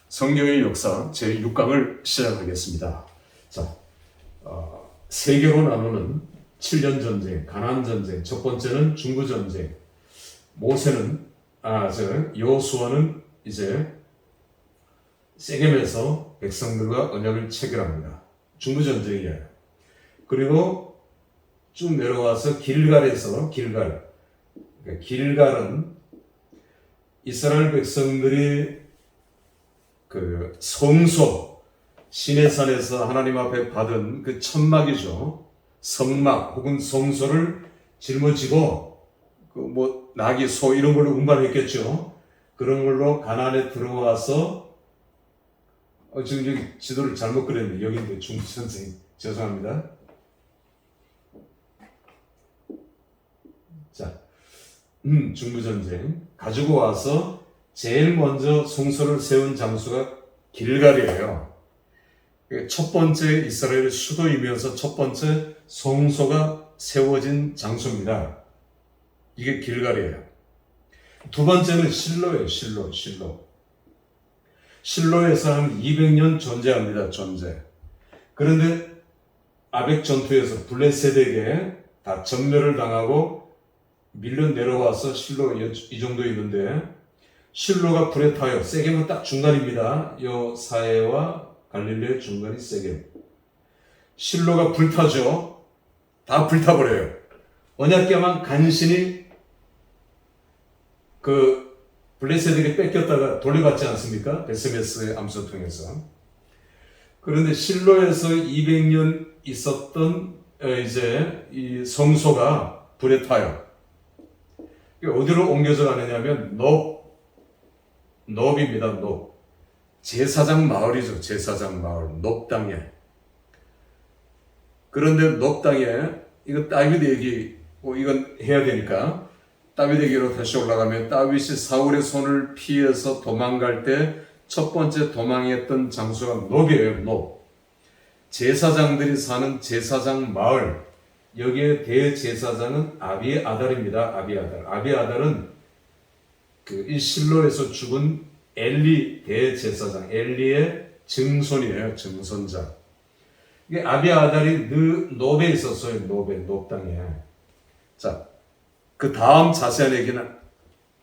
성경의 역사 제6강을 시작하겠습니다. 자, 세 개로 나누는 7년 전쟁, 가나안 전쟁. 첫 번째는 중부 전쟁. 여호수아는 이제 세겜에서 백성들과 언약을 체결합니다. 중부 전쟁이에요. 그리고 쭉 내려와서 길갈은 이스라엘 백성들이 그 성소, 시내산에서 하나님 앞에 받은 그 천막이죠. 성막 혹은 성소를 짊어지고 나귀, 소 이런 걸로 운반했겠죠. 그런 걸로 가나안에 들어와서 지금 여기 지도를 잘못 그렸네요. 여기인데 중부 전쟁 죄송합니다. 자, 중부 전쟁 가지고 와서 제일 먼저 성소를 세운 장소가 길갈이에요. 첫 번째 이스라엘의 수도이면서 첫 번째 성소가 세워진 장소입니다. 이게 길갈이에요. 두 번째는 실로예요. 실로에서 한 200년 존재합니다. 그런데 아벡 전투에서 블레셋에게 다 전멸을 당하고 밀려 내려와서 실로 이 정도 있는데, 실로가 불에 타요. 세겜은 딱 중간입니다. 요 사해와 갈릴리의 중간이 세겜. 실로가 불타죠. 다 불타버려요. 언약궤만 간신히 그 블레셋에게 뺏겼다가 돌려받지 않습니까? 베스메스의 암소 통해서. 그런데 실로에서 200년 있었던 이제 이 성소가 불에 타요. 어디로 옮겨져 가느냐면 놉입니다. 제사장 마을이죠. 제사장 마을. 놉 땅에. 그런데 놉 땅에 이거 다윗 얘기 이건 해야 되니까 다윗 얘기로 다시 올라가면, 다윗이 사울의 손을 피해서 도망갈 때 첫 번째 도망했던 장소가 놉이에요. 놉. 제사장들이 사는 제사장 마을. 여기에 대제사장은 아비아달입니다. 아비아달은 이 실로에서 죽은 엘리 대제사장, 엘리의 증손이에요. 증손자. 이게 아비아달이 놉에 있었어요. 놉 땅에. 자, 그 다음 자세한 얘기는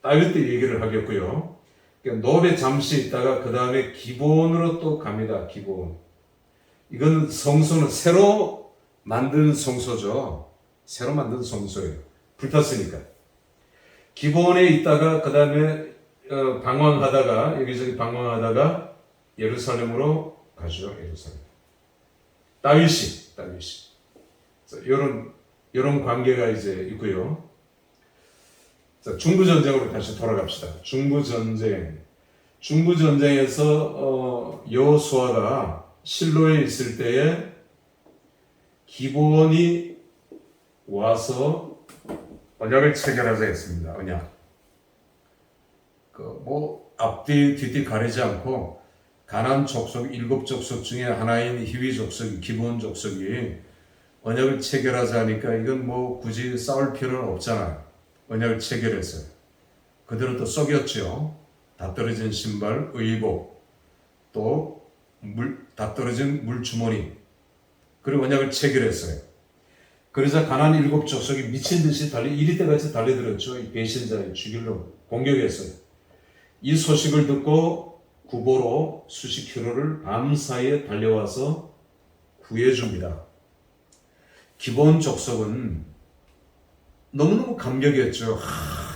다윗 때 얘기를 하겠고요. 놉에 잠시 있다가 그 다음에 기브온으로 또 갑니다. 기브온. 이건 성소는 새로 만든 성소죠. 새로 만든 성소예요. 불탔으니까. 기브온에 있다가 그 다음에 방황하다가 여기저기 방황하다가 예루살렘으로 가죠. 예루살렘. 다윗이. 이런 관계가 이제 있고요. 자, 중부 전쟁으로 다시 돌아갑시다. 중부 전쟁에서 여호수아가 실로에 있을 때에 기브온이 와서 언약을 체결하자 했습니다. 언약. 앞뒤 뒤뒤 가리지 않고 가나안 족속 7족속 중에 하나인 히위 족속, 기브온 족속이 언약을 체결하자 하니까 이건 굳이 싸울 필요는 없잖아요. 언약을 체결했어요. 그대로 또 썩였죠. 다 떨어진 신발, 의복, 또 다 떨어진 물주머니. 그리고 언약을 체결했어요. 그러자 가나안 7족속이 미친 듯이 이리 때같이 달려들었죠. 이 배신자를 죽이려고 공격했어요. 이 소식을 듣고 구보로 수십 킬로를 밤사이에 달려와서 구해줍니다. 기브온 족속은 너무너무 감격했죠.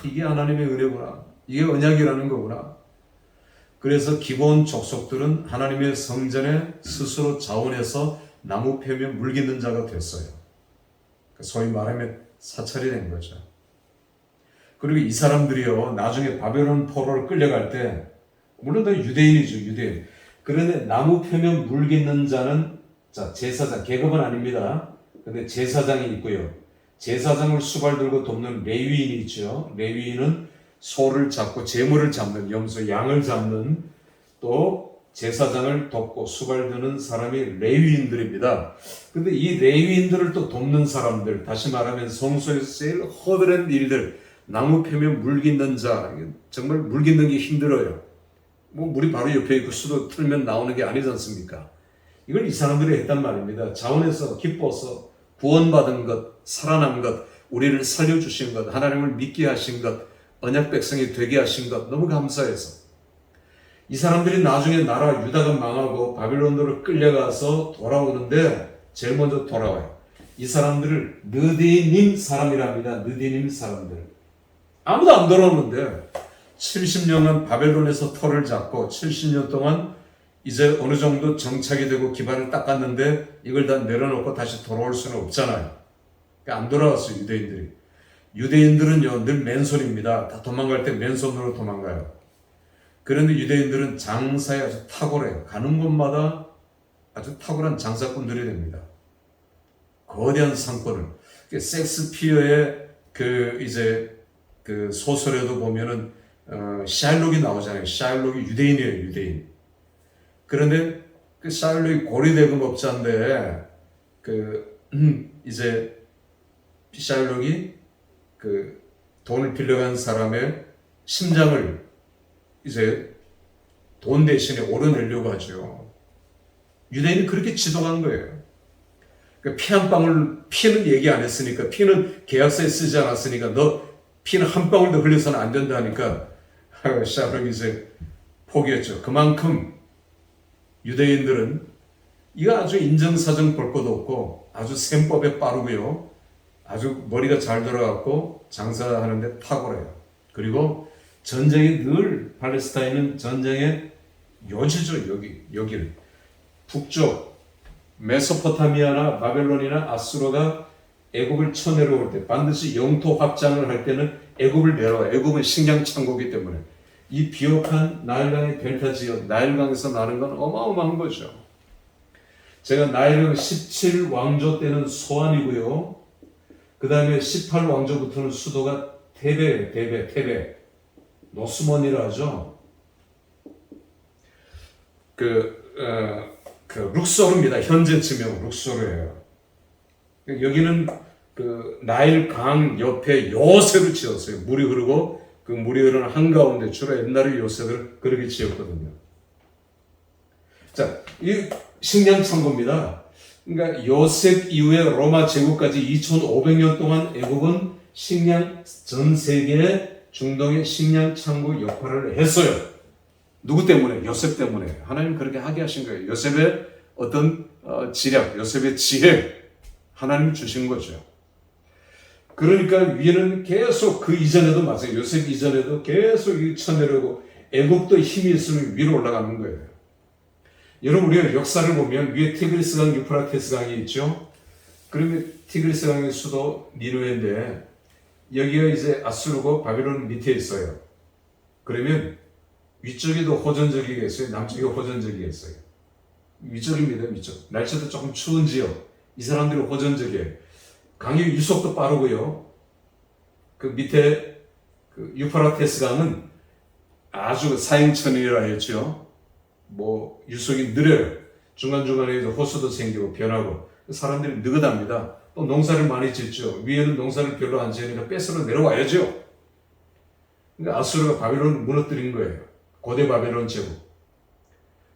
이게 하나님의 은혜구나. 이게 언약이라는 거구나. 그래서 기브온 족속들은 하나님의 성전에 스스로 자원해서 나무 패면 물깃는 자가 됐어요. 소위 말하면 사찰이 된 거죠. 그리고 이 사람들이요, 나중에 바벨론 포로를 끌려갈 때, 물론 다 유대인이죠, 유대인. 그런데 나무 패면 물깃는 자는, 제사장, 계급은 아닙니다. 근데 제사장이 있고요. 제사장을 수발 들고 돕는 레위인이 있죠. 레위인은 소를 잡고 제물을 잡는, 염소, 양을 잡는, 또 제사장을 돕고 수발 드는 사람이 레위인들입니다. 근데 이 레위인들을 또 돕는 사람들, 다시 말하면 성소에서 제일 허드렛 일들, 나무 패면 물 깃는 자, 정말 물 깃는 게 힘들어요. 뭐 물이 바로 옆에 있고 수도 틀면 나오는 게 아니지 않습니까? 이걸 이 사람들이 했단 말입니다. 자원해서 기뻐서 구원받은 것, 살아난 것, 우리를 살려주신 것, 하나님을 믿게 하신 것, 언약 백성이 되게 하신 것 너무 감사해서 이 사람들이 나중에 나라 유다가 망하고 바빌론으로 끌려가서 돌아오는데 제일 먼저 돌아와요. 이 사람들을 느디님 사람이랍니다. 느디님 사람들. 아무도 안 돌아오는데 70년간 바벨론에서 터를 잡고 70년 동안 이제 어느 정도 정착이 되고 기반을 닦았는데 이걸 다 내려놓고 다시 돌아올 수는 없잖아요. 그러니까 안 돌아왔어요, 유대인들이. 유대인들은요, 늘 맨손입니다. 다 도망갈 때 맨손으로 도망가요. 그런데 유대인들은 장사에 아주 탁월해요. 가는 곳마다 아주 탁월한 장사꾼들이 됩니다. 거대한 상권을. 섹스피어의 그 소설에도 보면은 샤일록이 나오잖아요. 샤일록이 유대인이에요, 유대인. 그런데 그 샤일록이 고리대금업자인데 이제 샤일록이 그 돈을 빌려간 사람의 심장을 이제 돈 대신에 오려내려고 하죠. 유대인이 그렇게 지도한 거예요. 그러니까 피 한 방울, 피는 얘기 안 했으니까, 피는 계약서에 쓰지 않았으니까, 너 피는 한 방울도 흘려서는 안 된다 하니까, 샤일록이 이제 포기했죠. 그만큼 유대인들은 이거 아주 인정사정 볼 것도 없고, 아주 셈법에 빠르고요. 아주 머리가 잘 돌아갔고, 장사하는데 탁월해요. 그리고 전쟁이 늘, 팔레스타인은 전쟁의 요지죠, 여기를. 북쪽, 메소포타미아나 바벨론이나 아수르가 애굽을 쳐내려올 때 반드시 영토 확장을 할 때는 애굽을 내려와요. 애굽은 식량 창고이기 때문에 이 비옥한 나일강의 델타 지역, 나일강에서 나는 건 어마어마한 거죠. 제가 나일강 17왕조 때는 소안이고요. 그 다음에 18왕조부터는 수도가 테베. 노스몬이라 하죠. 룩소르입니다. 현재 지명 룩소르예요. 여기는 그 나일 강 옆에 요새를 지었어요. 물이 흐르고 그 물이 흐르는 한가운데 주로 옛날에 요새를 그렇게 지었거든요. 자, 이 식량 창고입니다. 그러니까 요셉 이후에 로마 제국까지 2500년 동안 애국은 전 세계 중동의 식량 창고 역할을 했어요. 누구 때문에? 요셉 때문에. 하나님 그렇게 하게 하신 거예요. 요셉의 어떤 지략, 요셉의 지혜, 하나님 주신 거죠. 그러니까 위에는 계속 그 이전에도 마찬가지예요. 요셉 이전에도 계속 쳐내려고 애국도 힘이 있으면 위로 올라가는 거예요. 여러분 우리가 역사를 보면 위에 티그리스 강, 유프라테스 강이 있죠. 그러면 티그리스 강의 수도 니누에인데 여기가 이제 아수르고 바빌론 밑에 있어요. 그러면 위쪽에도 호전적이겠어요? 남쪽에 호전적이겠어요? 위쪽입니다, 위쪽. 날씨도 조금 추운 지역. 이 사람들이 호전적이에요. 강의 유속도 빠르고요. 그 밑에 그 유프라테스 강은 아주 사행천이라 했죠. 뭐 유속이 느려요. 중간중간에 호수도 생기고 변하고 사람들이 느긋합니다. 또 농사를 많이 짓죠. 위에는 농사를 별로 안 지으니까 뺏으러 내려와야죠. 그러니까 아수르가 바벨론을 무너뜨린 거예요. 고대 바벨론 제국.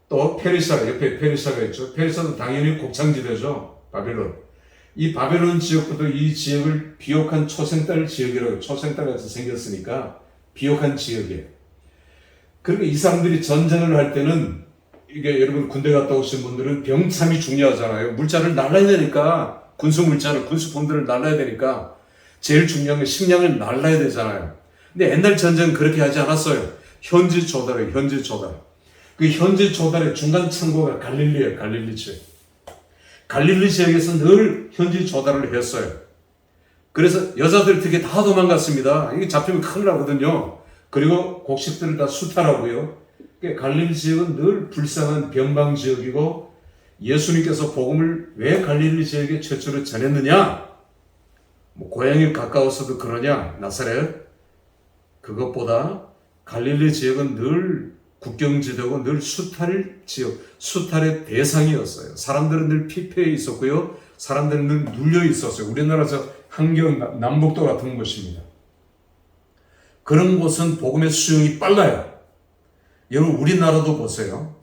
또 페르시아, 옆에 페르시아가 있죠. 페르시아도 당연히 곡창지대죠. 바벨론. 이 바벨론 지역부터 이 지역을 비옥한 초생딸 지역이라고, 초생딸같이 생겼으니까 비옥한 지역이에요. 그러니까 이 사람들이 전쟁을 할 때는 이게 여러분 군대 갔다 오신 분들은 병참이 중요하잖아요. 물자를 날라야 되니까 군수 물자를, 군수품들을 날라야 되니까 제일 중요한 게 식량을 날라야 되잖아요. 근데 옛날 전쟁은 그렇게 하지 않았어요. 현지 조달이에요. 현지 조달. 그 현지 조달의 중간 창고가 갈릴리예요. 갈릴리 지역. 갈릴리 지역에서 늘 현지 조달을 했어요. 그래서 여자들 특히 다 도망갔습니다. 이게 잡히면 큰일 나거든요. 그리고 곡식들을 다 수탈하고요. 갈릴리 지역은 늘 불쌍한 변방 지역이고 예수님께서 복음을 왜 갈릴리 지역에 최초로 전했느냐? 뭐 고향이 가까워서도 그러냐? 나사렛? 그것보다 갈릴리 지역은 늘 국경지대고 늘 수탈 지역, 수탈의 대상이었어요. 사람들은 늘 피폐해 있었고요. 사람들은 늘 눌려 있었어요. 우리나라에서 한경, 남북도 같은 곳입니다. 그런 곳은 복음의 수용이 빨라요. 여러분 우리나라도 보세요.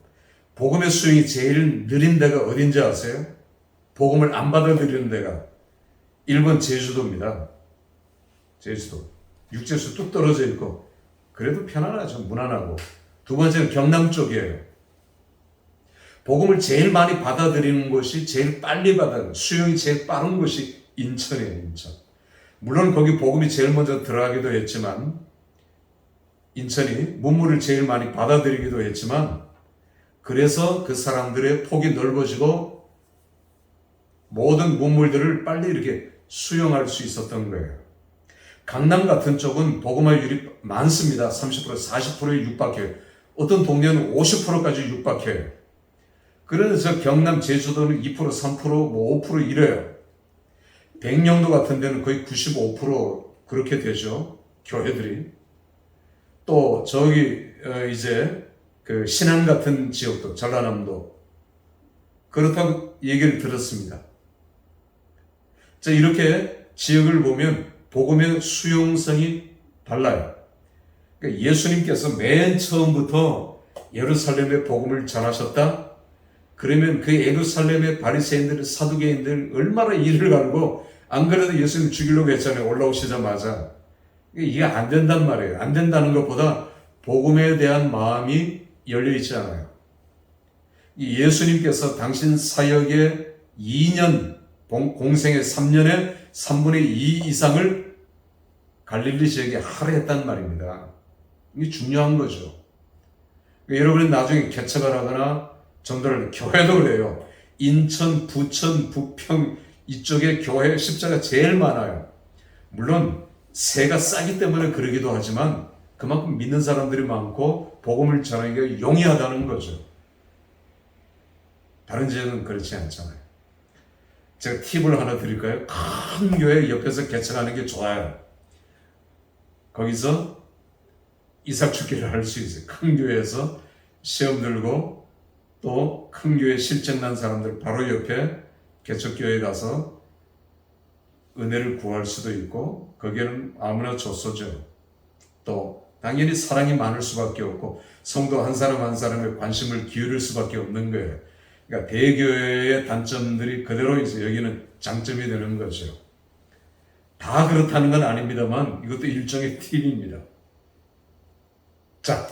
복음의 수용이 제일 느린 데가 어딘지 아세요? 복음을 안 받아들이는 데가 일본 제주도입니다. 제주도. 육지에서 뚝 떨어져 있고 그래도 편안하죠. 무난하고. 두 번째는 경남 쪽이에요. 복음을 제일 많이 받아들이는 곳이 제일 빨리 수용이 제일 빠른 곳이 인천이에요. 인천. 물론 거기 복음이 제일 먼저 들어가기도 했지만 인천이 문물을 제일 많이 받아들이기도 했지만 그래서 그 사람들의 폭이 넓어지고 모든 문물들을 빨리 이렇게 수용할 수 있었던 거예요. 강남 같은 쪽은 복음화율이 많습니다. 30%, 40%에 육박해요. 어떤 동네는 50%까지 육박해요. 그래서 경남, 제주도는 2%, 3%, 뭐 5% 이래요. 백령도 같은 데는 거의 95% 그렇게 되죠. 교회들이. 또 저기 이제 그 신안 같은 지역도 전라남도 그렇다고 얘기를 들었습니다. 자, 이렇게 지역을 보면 복음의 수용성이 달라요. 그러니까 예수님께서 맨 처음부터 예루살렘에 복음을 전하셨다. 그러면 그 예루살렘의 바리새인들, 사두개인들 얼마나 이를 갈고 안 그래도 예수님 죽이려고 했잖아요. 올라오시자마자. 이게 안 된단 말이에요. 안 된다는 것보다 복음에 대한 마음이 열려 있지 않아요. 예수님께서 당신 사역의 2년, 공생의 3년의 3분의 2 이상을 갈릴리 지역에 할애했단 말입니다. 이게 중요한 거죠. 여러분이 나중에 개척을 하거나 전도를, 교회도 그래요. 인천, 부천, 부평 이쪽에 교회 십자가 제일 많아요. 물론 세가 싸기 때문에 그러기도 하지만 그만큼 믿는 사람들이 많고 복음을 전하기가 용이하다는 거죠. 다른 지역은 그렇지 않잖아요. 제가 팁을 하나 드릴까요? 큰 교회 옆에서 개척하는 게 좋아요. 거기서 이삭축기를 할 수 있어요. 큰 교회에서 시험 들고 또 큰 교회 실증 난 사람들 바로 옆에 개척교회 가서 은혜를 구할 수도 있고 거기에는 아무나 줬어죠. 또 당연히 사랑이 많을 수밖에 없고 성도 한 사람 한 사람에 관심을 기울일 수밖에 없는 거예요. 그러니까 대교회의 단점들이 그대로 이제 여기는 장점이 되는 거죠. 다 그렇다는 건 아닙니다만 이것도 일종의 팁입니다. 자,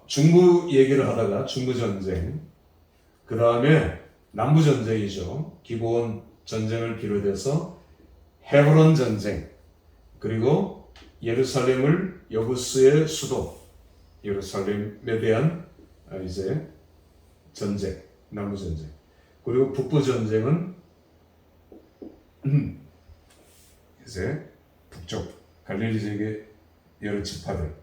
중부 얘기를 하다가 중부전쟁, 그 다음에 남부전쟁이죠. 기본 전쟁을 비롯해서 헤브론 전쟁, 그리고 예루살렘을 여부스의 수도, 예루살렘에 대한 이제 전쟁, 남부전쟁. 그리고 북부전쟁은 이제 북쪽 갈릴리 지역의 여러 지파들.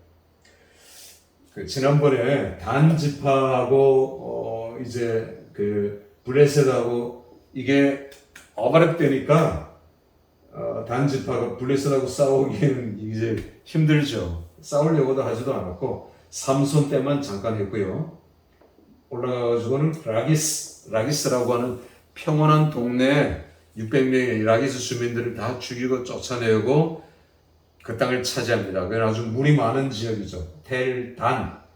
지난번에 단 지파하고 이제 그 블레셋하고 이게 오버랩되니까 단 지파가 블레셋하고 싸우기에는 이제 힘들죠. 싸우려고도 하지도 않았고 삼손 때만 잠깐 했고요. 올라가가지고는 라기스라고 하는 평온한 동네에 600명의 라기스 주민들을 다 죽이고 쫓아내고 그 땅을 차지합니다. 그건 아주 물이 많은 지역이죠.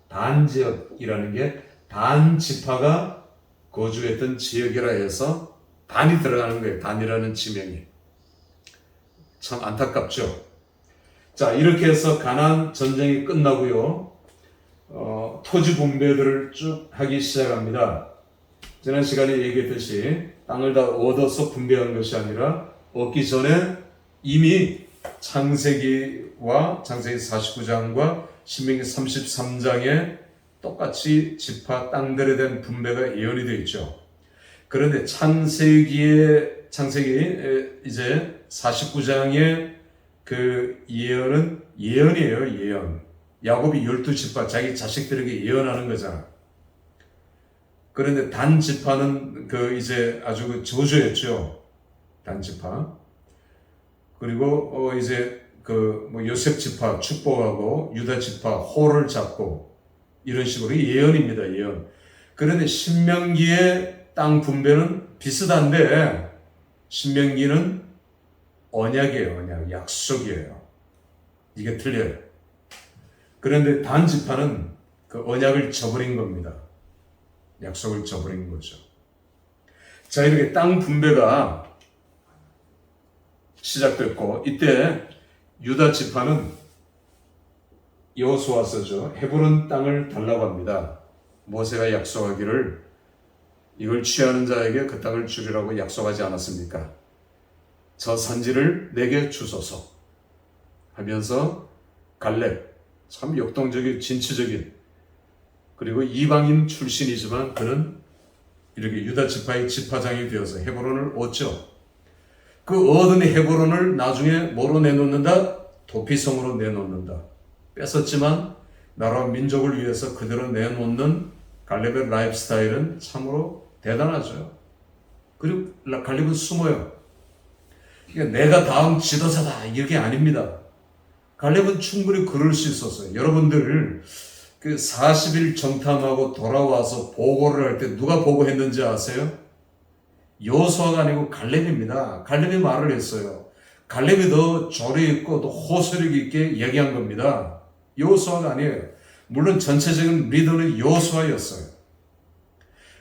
단 지역이라는 게 단 지파가 거주했던 지역이라 해서 단이 들어가는 거예요. 단이라는 지명이. 참 안타깝죠. 자, 이렇게 해서 가나안 전쟁이 끝나고요. 토지 분배들을 쭉 하기 시작합니다. 지난 시간에 얘기했듯이 땅을 다 얻어서 분배한 것이 아니라 얻기 전에 이미 창세기와 창세기 49장과 신명기 33장에 똑같이 지파 땅들에 대한 분배가 예언이 되어 있죠. 그런데 창세기 이제 49장의 그 예언은 예언이에요, 예언. 야곱이 12지파 자기 자식들에게 예언하는 거잖아. 그런데 단 지파는 그 이제 아주 그 저주였죠. 단 지파. 그리고 이제 그 뭐 요셉 지파 축복하고 유다 지파 호를 잡고 이런 식으로 예언입니다. 예언. 그런데 신명기의 땅 분배는 비슷한데 신명기는 언약이에요. 언약. 약속이에요. 이게 틀려요. 그런데 단 지파는 그 언약을 저버린 겁니다. 약속을 저버린 거죠. 자, 이렇게 땅 분배가 시작됐고, 이때 유다 지파는 여호수아서죠. 헤브론 땅을 달라고 합니다. 모세가 약속하기를 이걸 취하는 자에게 그 땅을 주리라고 약속하지 않았습니까? 저 산지를 내게 주소서 하면서 갈렙, 참 역동적인 진취적인, 그리고 이방인 출신이지만 그는 이렇게 유다 지파의 지파장이 되어서 헤브론을 얻죠. 그 얻은 헤브론을 나중에 뭐로 내놓는다? 도피성으로 내놓는다. 뺏었지만 나라와 민족을 위해서 그대로 내놓는 갈렙의 라이프 스타일은 참으로 대단하죠. 그리고 갈렙은 숨어요. 그러니까 내가 다음 지도자다 이게 아닙니다. 갈렙은 충분히 그럴 수 있었어요. 여러분들 그 40일 정탐하고 돌아와서 보고를 할 때 누가 보고했는지 아세요? 여호수아가 아니고 갈렙입니다. 갈렙이 말을 했어요. 갈렙이 더 조리 있고 더 호소력 있게 얘기한 겁니다. 여호수아가 아니에요. 물론 전체적인 리더는 여호수아였어요.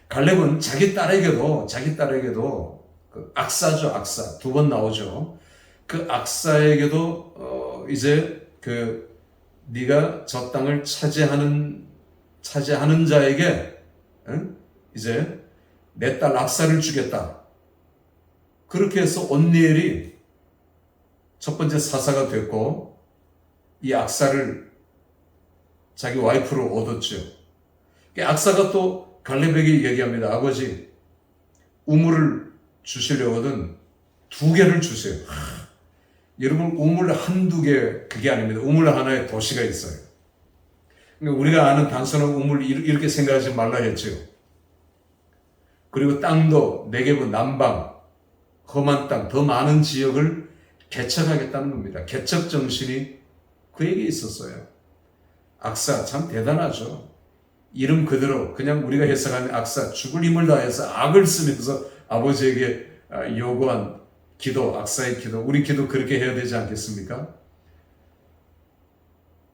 갈렙은 자기 딸에게도 그 악사죠, 악사. 2번 나오죠. 그 악사에게도 이제 그 네가 저 땅을 차지하는 자에게 이제 내 딸 악사를 주겠다. 그렇게 해서 온니엘이 첫 번째 사사가 됐고 이 악사를 자기 와이프로 얻었죠. 악사가 또 갈렙에게 얘기합니다. 아버지, 우물을 주시려거든 2개를 주세요. 여러분, 우물 1-2개 그게 아닙니다. 우물 하나에 도시가 있어요. 그러니까 우리가 아는 단순한 우물 이렇게 생각하지 말라 했죠. 그리고 땅도 네게브, 남방, 험한 땅, 더 많은 지역을 개척하겠다는 겁니다. 개척 정신이 그에게 있었어요. 악사 참 대단하죠. 이름 그대로 그냥 우리가 해석하는 악사, 죽을 힘을 다해서 악을 쓰면서 아버지에게 요구한 기도, 악사의 기도, 우리 기도 그렇게 해야 되지 않겠습니까?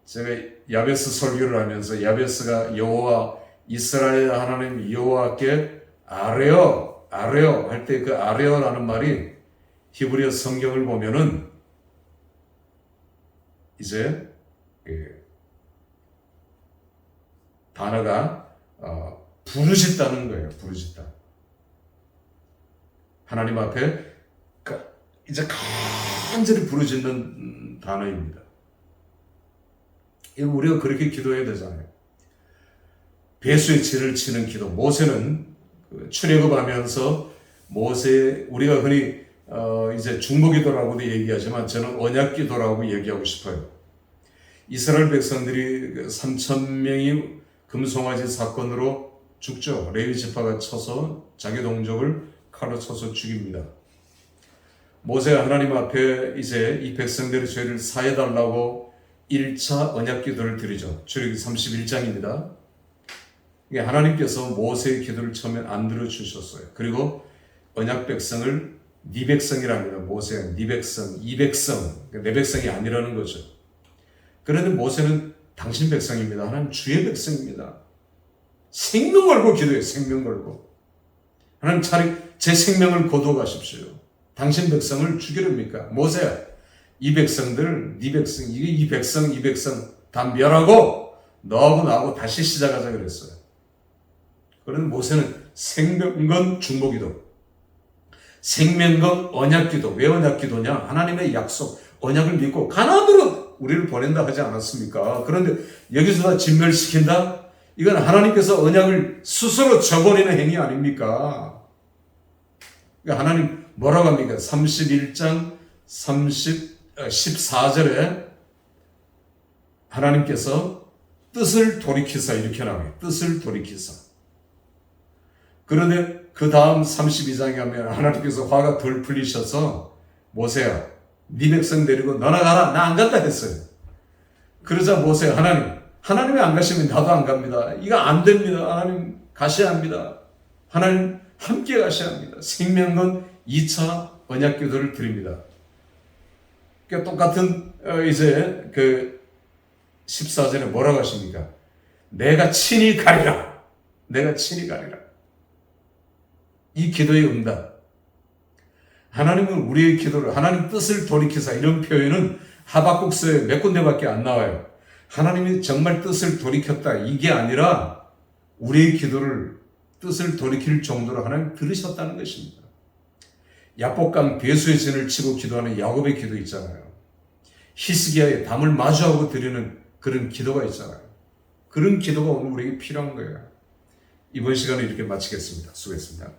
제가 야베스 설교를 하면서 야베스가 여호와 이스라엘 하나님 여호와께 아뢰어 할 때 그 아뢰어라는 말이 히브리어 성경을 보면은 이제 그 단어가 부르짖다는 거예요. 부르짖다. 하나님 앞에 이제 간절히 부르짖는 단어입니다. 우리가 그렇게 기도해야 되잖아요. 배수의 진을 치는 기도. 모세는 출애굽하면서 우리가 흔히 이제 중보기도라고도 얘기하지만 저는 언약기도라고 얘기하고 싶어요. 이스라엘 백성들이 3,000명이 금송아지 사건으로 죽죠. 레위 지파가 쳐서 자기 동족을 칼로 쳐서 죽입니다. 모세가 하나님 앞에 이제 이 백성들의 죄를 사해달라고 1차 언약기도를 드리죠. 출애굽기 31장입니다. 하나님께서 모세의 기도를 처음에 안 들어주셨어요. 그리고 언약 백성을 네 백성이랍니다. 모세가 네 백성, 이 백성, 내 백성이 아니라는 거죠. 그런데 모세는 당신 백성입니다. 하나님 주의 백성입니다. 생명 걸고 기도해요. 생명 걸고. 하나님 차라리 제 생명을 거두어가십시오. 당신 백성을 죽이렵니까? 모세야, 이 백성들, 네 백성, 이 백성 다 멸하고 너하고 나하고 다시 시작하자 그랬어요. 그런데 모세는 생명건 중보기도, 생명건 언약기도. 왜 언약기도냐? 하나님의 약속, 언약을 믿고 가나안으로 우리를 보낸다 하지 않았습니까? 그런데 여기서 다 진멸시킨다? 이건 하나님께서 언약을 스스로 저버리는 행위 아닙니까? 그러니까 하나님 뭐라고 합니까? 31장 14절에 하나님께서 뜻을 돌이키사 이렇게 나와요. 뜻을 돌이키사. 그런데 그 다음 32장에 가면 하나님께서 화가 덜 풀리셔서 모세야, 네 백성 데리고 너나 가라. 나 안 간다 했어요. 그러자 모세야, 하나님이 안 가시면 나도 안 갑니다. 이거 안 됩니다. 하나님 가셔야 합니다. 하나님 함께 가셔야 합니다. 생명건 2차 언약기도를 드립니다. 그러니까 똑같은 이제 그 14절에 뭐라고 하십니까? 내가 친히 가리라. 내가 친히 가리라. 이 기도의 응답. 하나님은 우리의 기도를, 하나님 뜻을 돌이키사, 이런 표현은 하박국서에 몇 군데밖에 안 나와요. 하나님이 정말 뜻을 돌이켰다, 이게 아니라 우리의 기도를, 뜻을 돌이킬 정도로 하나님 들으셨다는 것입니다. 야복강 배수의 진을 치고 기도하는 야곱의 기도 있잖아요. 히스기야의 담을 마주하고 드리는 그런 기도가 있잖아요. 그런 기도가 오늘 우리에게 필요한 거예요. 이번 시간을 이렇게 마치겠습니다. 수고했습니다.